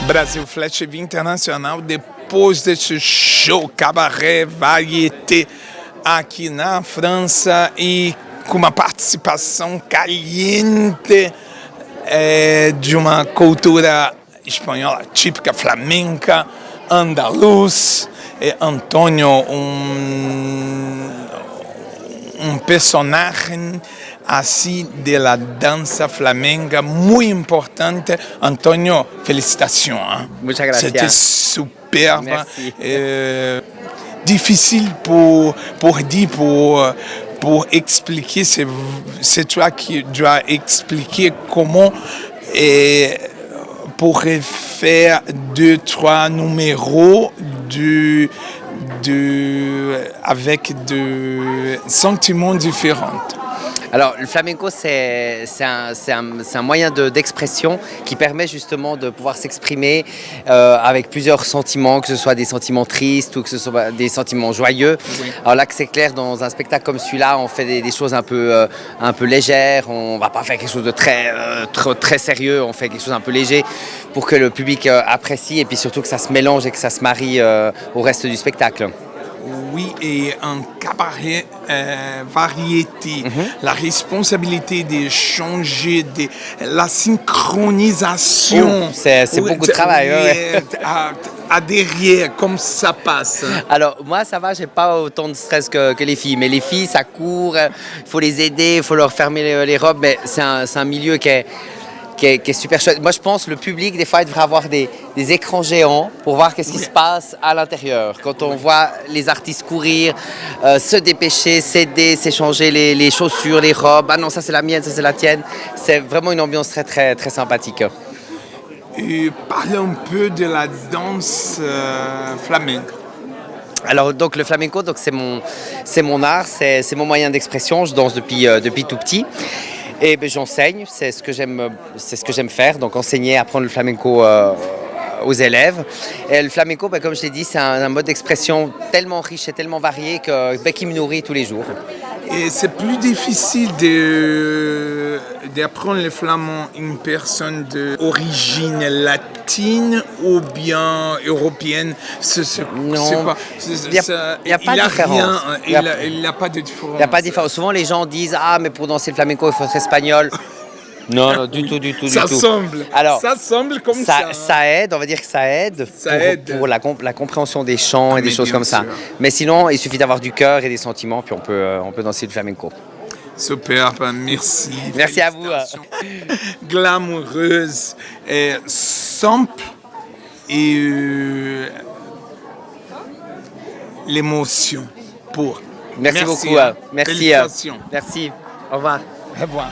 Brasil Flash TV Internacional, depois desse show cabaré variété aqui na França e com uma participação caliente de uma cultura espanhola típica, flamenca, andaluz. Antônio, um personagem assim da dança flamenga muito importante. Antônio, felicitações. Hein? Muchas gracias. C'était superbe. Difficile pour dire, pour expliquer. C'est toi qui dois expliquer comment pourrait faire 2-3 numéros avec des sentiments différents. Alors, le flamenco, c'est un moyen d'expression qui permet justement de pouvoir s'exprimer avec plusieurs sentiments, que ce soit des sentiments tristes ou que ce soit des sentiments joyeux. Oui. Alors là, c'est clair, dans un spectacle comme celui-là, on fait des choses un peu légères. On va pas faire quelque chose de très sérieux, on fait quelque chose un peu léger pour que le public apprécie et puis surtout que ça se mélange et que ça se marie au reste du spectacle. Oui, et un cabaret variété, la responsabilité de changer, la synchronisation. C'est beaucoup de travail. Ouais. À derrière, comme ça passe. Alors moi ça va, j'ai pas autant de stress que les filles, mais les filles ça court, il faut les aider, il faut leur fermer les robes, mais c'est un milieu qui est super chouette. Moi je pense que le public des fois il devrait avoir des écrans géants pour voir qu'est-ce qui se passe à l'intérieur. Quand on voit les artistes courir, se dépêcher, s'aider, s'échanger les chaussures, les robes, ah non ça c'est la mienne, ça c'est la tienne, c'est vraiment une ambiance très sympathique. Et parle un peu de la danse flamenco. Alors donc le flamenco, donc c'est mon art, c'est mon moyen d'expression. Je danse depuis tout petit et ben, j'enseigne. C'est ce que j'aime faire. Donc enseigner, apprendre le flamenco aux élèves. Et le flamenco, ben, comme je l'ai dit, c'est un mode d'expression tellement riche et tellement varié qui me nourrit tous les jours. Et c'est plus difficile d'apprendre le flamand une personne d'origine latine ou bien européenne. Non, il n'y a pas de différence. Il n'y a pas de différence. Il n'y a pas de différence. Souvent les gens disent « Ah, mais pour danser le flamenco, il faut être espagnol ». Non, du tout. Ça semble. Alors, ça semble comme ça. Ça aide, on va dire que ça aide pour la compréhension des chants et des choses comme ça. Mais sinon, il suffit d'avoir du cœur et des sentiments, puis on peut danser le flamenco. Super, merci. Merci à vous. Glamoureuse, simple et l'émotion pour. Merci beaucoup. Merci. Félicitations. Merci. Au revoir. Au revoir.